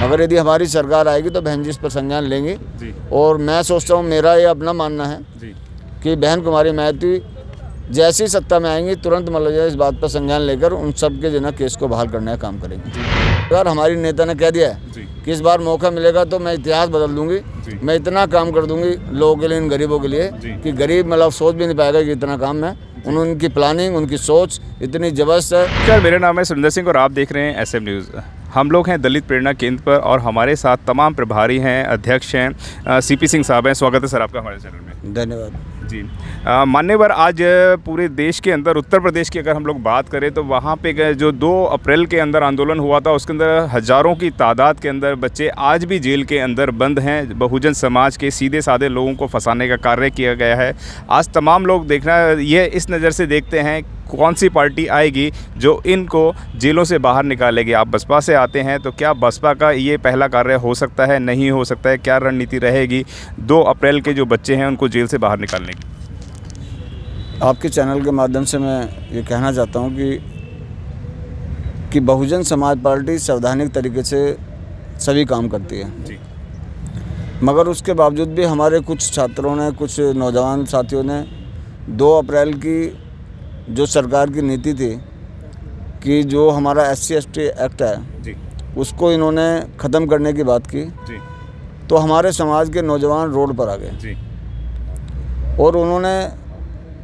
मगर यदि हमारी सरकार आएगी तो बहन जी इस पर संज्ञान लेंगे जी। और मैं सोचता हूँ, मेरा ये अपना मानना है जी। कि बहन कुमारी मायावती जैसी सत्ता में आएंगी तुरंत मतलब इस बात पर संज्ञान लेकर उन सब के जो केस को बहाल करने का काम करेंगे। यार हमारी नेता ने कह दिया है कि इस बार मौका मिलेगा तो मैं इतिहास बदल दूंगी, मैं इतना काम कर दूंगी लोगों के लिए, इन गरीबों के लिए कि गरीब मतलब सोच भी नहीं पाएगा कि इतना काम है। उनकी प्लानिंग, उनकी सोच इतनी जबरदस्त है। सर, मेरा नाम है सुरेंद्र सिंह और आप देख रहे हैं SM न्यूज़। हम लोग हैं दलित प्रेरणा केंद्र पर और हमारे साथ तमाम प्रभारी हैं, अध्यक्ष हैं, CP सिंह साहब हैं। स्वागत है सर आपका हमारे चैनल में। धन्यवाद जी। मान्यवर, आज पूरे देश के अंदर उत्तर प्रदेश की अगर हम लोग बात करें तो वहाँ पे जो 2 अप्रैल के अंदर आंदोलन हुआ था उसके अंदर हज़ारों की तादाद के अंदर बच्चे आज भी जेल के अंदर बंद हैं। बहुजन समाज के सीधे साधे लोगों को फंसाने का कार्य किया गया है। आज तमाम लोग देखना ये इस नज़र से देखते हैं कौन सी पार्टी आएगी जो इनको जेलों से बाहर निकालेगी। आप बसपा से आते हैं तो क्या बसपा का ये पहला कार्य हो सकता है, नहीं हो सकता है? क्या रणनीति रहेगी 2 अप्रैल के जो बच्चे हैं उनको जेल से बाहर निकालने की? आपके चैनल के माध्यम से मैं ये कहना चाहता हूँ कि बहुजन समाज पार्टी संवैधानिक तरीके से सभी काम करती है जी। मगर उसके बावजूद भी हमारे कुछ छात्रों ने, कुछ नौजवान साथियों ने 2 अप्रैल की जो सरकार की नीति थी कि जो हमारा SC/ST एक्ट है जी, उसको इन्होंने ख़त्म करने की बात की जी। तो हमारे समाज के नौजवान रोड पर आ गए जी। और उन्होंने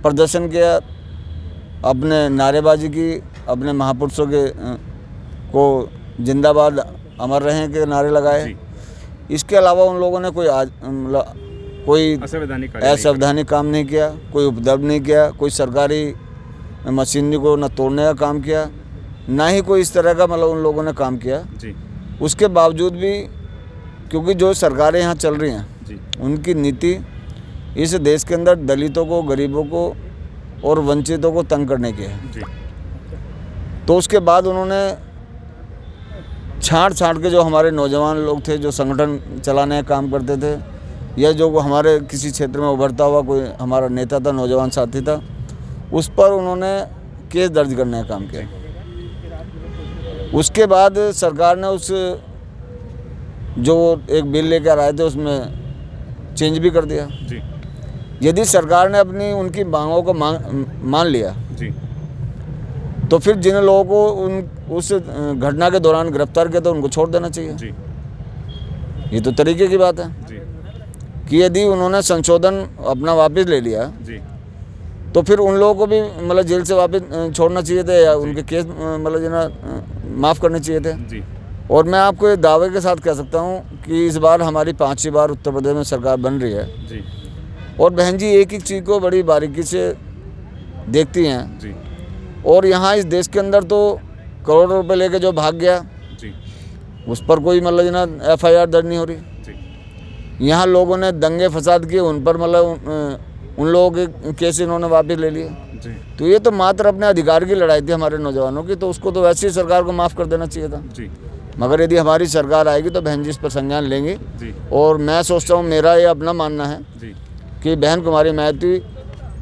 प्रदर्शन किया, अपने नारेबाजी की, अपने महापुरुषों के को जिंदाबाद अमर रहें के नारे लगाए। इसके अलावा उन लोगों ने कोई असंवैधानिक काम नहीं किया, कोई उपद्रव नहीं किया, कोई सरकारी मशीनरी को न तोड़ने का काम किया, ना ही कोई इस तरह का मतलब उन लोगों ने काम किया जी। उसके बावजूद भी क्योंकि जो सरकारें यहाँ चल रही हैं जी, उनकी नीति इस देश के अंदर दलितों को, गरीबों को और वंचितों को तंग करने की है जी। तो उसके बाद उन्होंने छांट के जो हमारे नौजवान लोग थे, जो संगठन चलाने का काम करते थे, या जो हमारे किसी क्षेत्र में उभरता हुआ कोई हमारा नेता था, नौजवान साथी था, उस पर उन्होंने केस दर्ज करने का काम किया। उसके बाद सरकार ने उस जो एक बिल लेकर आए थे उसमें चेंज भी कर दिया जी। यदि सरकार ने अपनी उनकी मांगों को मान लिया जी, तो फिर जिन लोगों को उस घटना के दौरान गिरफ्तार किया तो उनको छोड़ देना चाहिए जी। ये तो तरीके की बात है जी। कि यदि उन्होंने संशोधन अपना वापस ले लिया जी, तो फिर उन लोगों को भी मतलब जेल से वापस छोड़ना चाहिए थे या उनके केस मतलब माफ़ करने चाहिए थे जी। और मैं आपको ये दावे के साथ कह सकता हूँ कि इस बार हमारी 5वीं बार उत्तर प्रदेश में सरकार बन रही है जी। और बहन जी एक चीज़ को बड़ी बारीकी से देखती हैं जी। और यहाँ इस देश के अंदर तो करोड़ों रुपए लेके जो भाग गया जी, उस पर कोई मतलब FIR दर्ज नहीं हो रही जी। यहाँ लोगों ने दंगे फसाद किए, उन पर मतलब उन लोगों के केस इन्होंने वापस ले लिए जी। तो ये तो मात्र अपने अधिकार की लड़ाई थी हमारे नौजवानों की, तो उसको तो वैसे ही सरकार को माफ़ कर देना चाहिए था जी। मगर यदि हमारी सरकार आएगी तो बहन जी इस पर संज्ञान लेंगे जी। और मैं सोचता हूँ, मेरा ये अपना मानना है जी। कि बहन कुमारी मायावती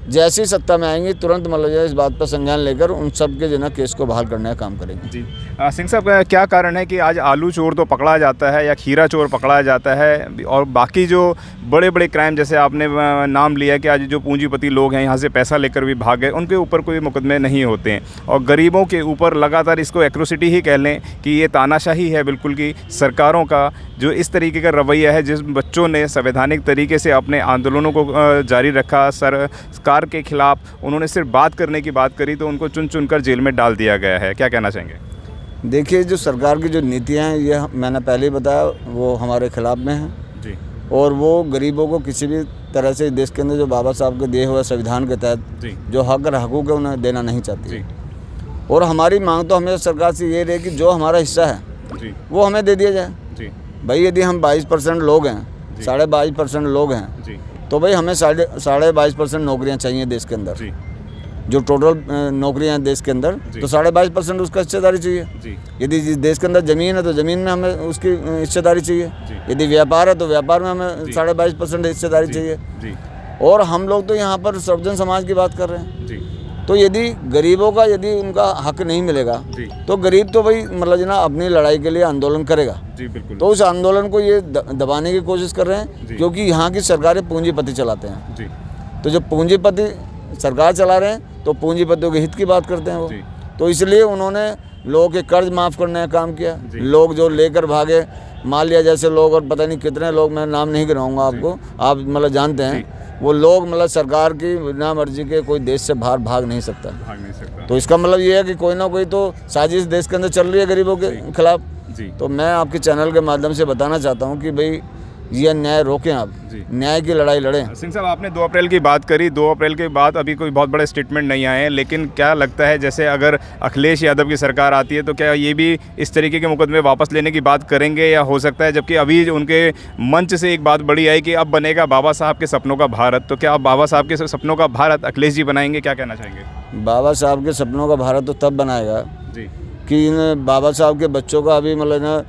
जैसी सत्ता में आएंगी तुरंत मतलब इस बात पर संज्ञान लेकर उन सब के जो केस को बहाल करने का काम करेंगे जी। सिंह साहब, क्या कारण है कि आज आलू चोर तो पकड़ा जाता है या खीरा चोर पकड़ा जाता है और बाकी जो बड़े बड़े क्राइम जैसे आपने नाम लिया कि आज जो पूंजीपति लोग हैं यहाँ से पैसा लेकर भी भाग गए, उनके ऊपर कोई मुकदमे नहीं होते हैं और गरीबों के ऊपर लगातार, इसको एट्रोसिटी ही कह लें कि ये तानाशाही है बिल्कुल कि सरकारों का जो इस तरीके का रवैया है। जिस बच्चों ने संवैधानिक तरीके से अपने आंदोलनों को जारी रखा, सरकार के खिलाफ उन्होंने सिर्फ बात करने की बात करी तो उनको चुन कर जेल में डाल दिया गया है। क्या कहना चाहेंगे? देखिए, जो सरकार की जो नीतियाँ हैं ये मैंने पहले ही बताया, वो हमारे खिलाफ में हैं जी। और वो गरीबों को किसी भी तरह से देश के अंदर जो बाबा साहब के दिए हुए संविधान के तहत जो हक और हकूक़ है उन्हें देना नहीं चाहती जी। और हमारी मांग तो हमें सरकार से ये रही कि जो हमारा हिस्सा है जी, वो हमें दे दिया जाए जी। भाई यदि हम 22% लोग हैं, 22.5% लोग हैं जी, तो भाई हमें 22.5% नौकरियाँ चाहिए देश के अंदर जी। जो टोटल नौकरियां हैं देश के अंदर, तो 22.5% उसका हिस्सेदारी चाहिए जी। यदि जिस देश के अंदर ज़मीन है तो ज़मीन में हमें उसकी हिस्सेदारी चाहिए। यदि व्यापार है तो व्यापार में हमें 22.5% हिस्सेदारी चाहिए जी। और हम लोग तो यहाँ पर सर्वजन समाज की बात कर रहे हैं जी। तो यदि गरीबों का यदि उनका हक नहीं मिलेगा जी तो गरीब तो भाई मतलब जो ना अपनी लड़ाई के लिए आंदोलन करेगा। जी बिल्कुल तो उस आंदोलन को ये दबाने की कोशिश कर रहे जी। हैं, क्योंकि यहाँ की सरकारें पूंजीपति चलाते हैं। जी तो जब पूंजीपति सरकार चला रहे हैं तो पूंजीपतियों के हित की बात करते हैं वो। जी। तो इसलिए उन्होंने लोगों के कर्ज माफ़ करने का काम किया। जी। लोग जो लेकर भागे, मान लिया जैसे लोग और पता नहीं कितने लोग, मैं नाम नहीं गिनाऊंगा आपको, आप मतलब जानते हैं, वो लोग मतलब सरकार की बिना मर्जी के कोई देश से बाहर भाग नहीं सकता। भाग नहीं सकता। तो इसका मतलब ये है कि कोई ना कोई तो साजिश देश के अंदर चल रही है गरीबों के खिलाफ। जी तो मैं आपके चैनल के माध्यम से बताना चाहता हूँ कि भाई ये अन्याय रोकें, आप जी। न्याय की लड़ाई लड़ें। सिंह साहब, आपने 2 अप्रैल की बात करी। 2 अप्रैल के बाद अभी कोई बहुत बड़े स्टेटमेंट नहीं आए हैं, लेकिन क्या लगता है जैसे अगर अखिलेश यादव की सरकार आती है तो क्या ये भी इस तरीके के मुकदमे वापस लेने की बात करेंगे, या हो सकता है जबकि अभी उनके मंच से एक बात बड़ी आई कि अब बनेगा बाबा साहब के सपनों का भारत, तो क्या अब बाबा साहब के सपनों का भारत अखिलेश जी बनाएंगे? क्या कहना चाहेंगे? बाबा साहब के सपनों का भारत तो तब बनाएगा जी कि इन बाबा साहब के बच्चों का अभी मतलब ना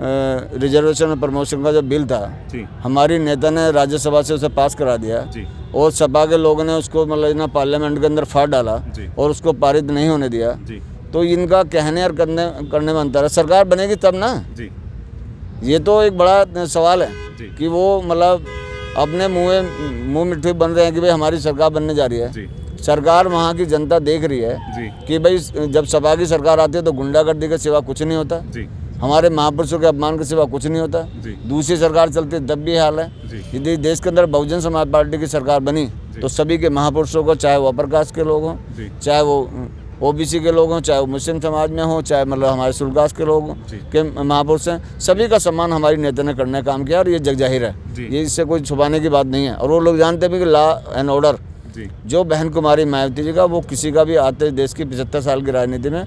रिजर्वेशन और प्रमोशन का जो बिल था, जी हमारी नेता ने राज्यसभा से उसे पास करा दिया जी और सपा के लोगों ने उसको मतलब ना पार्लियामेंट के अंदर फाड़ डाला जी और उसको पारित नहीं होने दिया। जी तो इनका कहने और करने में अंतर है। सरकार बनेगी तब ना, जी ये तो एक बड़ा सवाल है जी कि वो मतलब अपने मुँह मिट्टी बन रहे हैं कि भाई हमारी सरकार बनने जा रही है। जी सरकार वहाँ की जनता देख रही है जी कि भाई जब सपा की सरकार आती है तो गुंडागर्दी के सिवा कुछ नहीं होता, जी हमारे महापुरुषों के अपमान के सिवा कुछ नहीं होता। जी दूसरी सरकार चलती है तब भी हाल है। जी यदि देश के अंदर बहुजन समाज पार्टी की सरकार बनी तो सभी के महापुरुषों को, चाहे वो अपर कास्ट के लोग हों, जी चाहे वो ओबीसी के लोग हों, चाहे वो मुस्लिम समाज में हों, चाहे मतलब हमारे सुलगास के लोग जी। के महापुरुष हैं, सभी का सम्मान हमारी नेता ने करने का काम किया और ये जगजाहिर है। जी। ये इससे कोई छुपाने की बात नहीं है। और वो लोग जानते भी कि लॉ एंड ऑर्डर जी जो बहन कुमारी मायावती जी का, वो किसी का भी आते देश की 75 साल की राजनीति में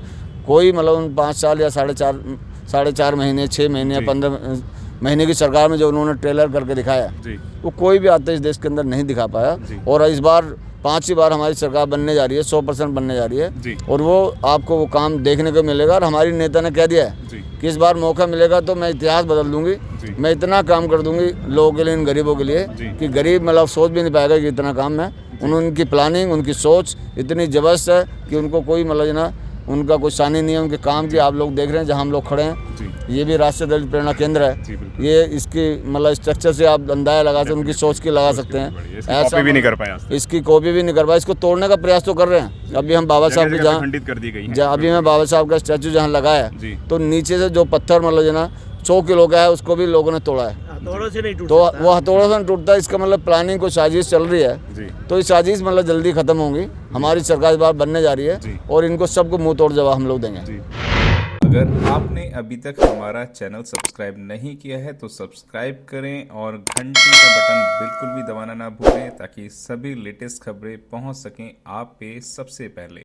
कोई मतलब उन 5 साल या 4.5 महीने, 6 महीने या जी। 15 महीने की सरकार में जो उन्होंने ट्रेलर करके दिखाया, जी वो कोई भी आते इस देश के अंदर नहीं दिखा पाया। जी। और इस बार 5वीं बार हमारी सरकार बनने जा रही है, 100% बनने जा रही है। जी और वो आपको वो काम देखने को मिलेगा। और हमारी नेता ने कह दिया है जी कि इस बार मौका मिलेगा तो मैं इतिहास बदल दूंगी, जी। मैं इतना काम कर दूंगी लोगों के लिए, इन गरीबों के लिए जी। कि गरीब मतलब सोच भी नहीं पाएगा कि इतना काम है। उनकी प्लानिंग, उनकी सोच इतनी जबरदस्त है कि उनको कोई मतलब ना उनका कोई सानी नहीं है उनके काम की। आप लोग देख रहे हैं जहाँ हम लोग खड़े हैं, जी ये भी राष्ट्रीय दलित प्रेरणा केंद्र है। जी बिल्कुल। ये इसकी मतलब स्ट्रक्चर से आप अंदाजा लगा सकते, उनकी सोच की लगा सकते हैं। ऐसा कॉपी भी नहीं कर पाया, इसकी कॉपी भी नहीं कर पाया, इसको तोड़ने का प्रयास तो कर रहे हैं। अभी हम बाबा साहब की जगह जहाँ खंडित कर दी गई है। अभी मैं बाबा साहब का स्टैचू जहाँ लगाया है, जी तो नीचे से जो पत्थर मतलब जो ना 100 किलो का है उसको भी लोगों ने तोड़ा है। हथौड़ों से नहीं टूट तो सकता। वो हथौड़ों से नहीं टूटता। इसका मतलब प्लानिंग को साजिश चल रही है। जी तो ये साजिश मतलब जल्दी खत्म होंगी। हमारी सरकार इस बार बनने जा रही है जी। और इनको सबको मुंह तोड़ जवाब हम लोग देंगे। जी। अगर आपने अभी तक हमारा चैनल सब्सक्राइब नहीं किया है तो सब्सक्राइब करें और घंटी का बटन बिल्कुल भी दबाना ना भूलें, ताकि सभी लेटेस्ट खबरें पहुंच सकें आप पे सबसे पहले।